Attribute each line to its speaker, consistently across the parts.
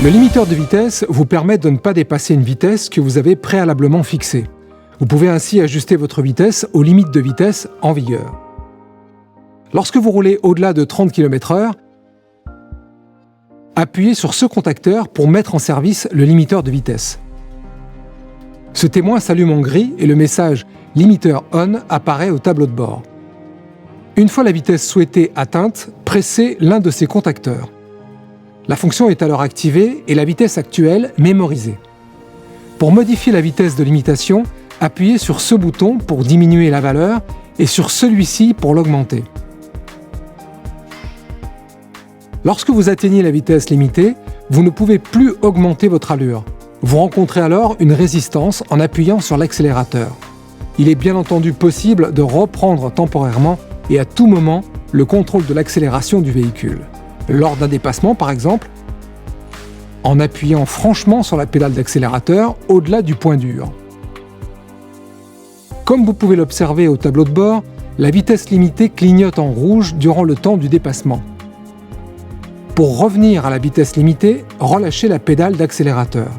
Speaker 1: Le limiteur de vitesse vous permet de ne pas dépasser une vitesse que vous avez préalablement fixée. Vous pouvez ainsi ajuster votre vitesse aux limites de vitesse en vigueur. Lorsque vous roulez au-delà de 30 km/h, appuyez sur ce contacteur pour mettre en service le limiteur de vitesse. Ce témoin s'allume en gris et le message « Limiteur on » apparaît au tableau de bord. Une fois la vitesse souhaitée atteinte, pressez l'un de ces contacteurs. La fonction est alors activée et la vitesse actuelle mémorisée. Pour modifier la vitesse de limitation, appuyez sur ce bouton pour diminuer la valeur et sur celui-ci pour l'augmenter. Lorsque vous atteignez la vitesse limitée, vous ne pouvez plus augmenter votre allure. Vous rencontrez alors une résistance en appuyant sur l'accélérateur. Il est bien entendu possible de reprendre temporairement et à tout moment le contrôle de l'accélération du véhicule. Lors d'un dépassement par exemple, en appuyant franchement sur la pédale d'accélérateur au-delà du point dur. Comme vous pouvez l'observer au tableau de bord, la vitesse limitée clignote en rouge durant le temps du dépassement. Pour revenir à la vitesse limitée, relâchez la pédale d'accélérateur.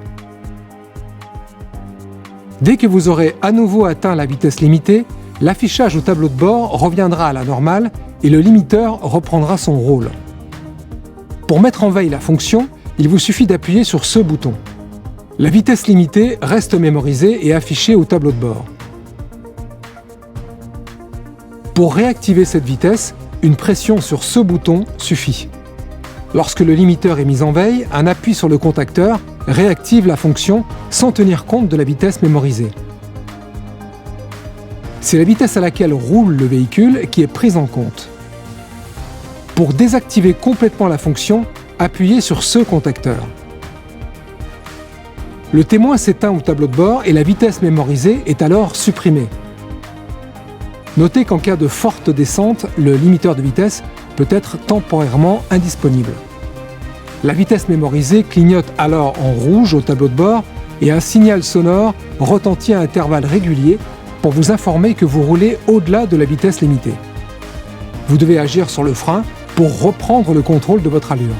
Speaker 1: Dès que vous aurez à nouveau atteint la vitesse limitée, l'affichage au tableau de bord reviendra à la normale et le limiteur reprendra son rôle. Pour mettre en veille la fonction, il vous suffit d'appuyer sur ce bouton. La vitesse limitée reste mémorisée et affichée au tableau de bord. Pour réactiver cette vitesse, une pression sur ce bouton suffit. Lorsque le limiteur est mis en veille, un appui sur le contacteur réactive la fonction sans tenir compte de la vitesse mémorisée. C'est la vitesse à laquelle roule le véhicule qui est prise en compte. Pour désactiver complètement la fonction, appuyez sur ce contacteur. Le témoin s'éteint au tableau de bord et la vitesse mémorisée est alors supprimée. Notez qu'en cas de forte descente, le limiteur de vitesse peut être temporairement indisponible. La vitesse mémorisée clignote alors en rouge au tableau de bord et un signal sonore retentit à intervalles réguliers pour vous informer que vous roulez au-delà de la vitesse limitée. Vous devez agir sur le frein pour reprendre le contrôle de votre allure.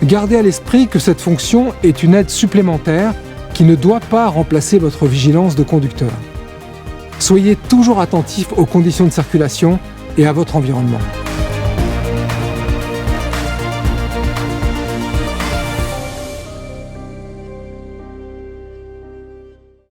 Speaker 1: Gardez à l'esprit que cette fonction est une aide supplémentaire qui ne doit pas remplacer votre vigilance de conducteur. Soyez toujours attentif aux conditions de circulation et à votre environnement.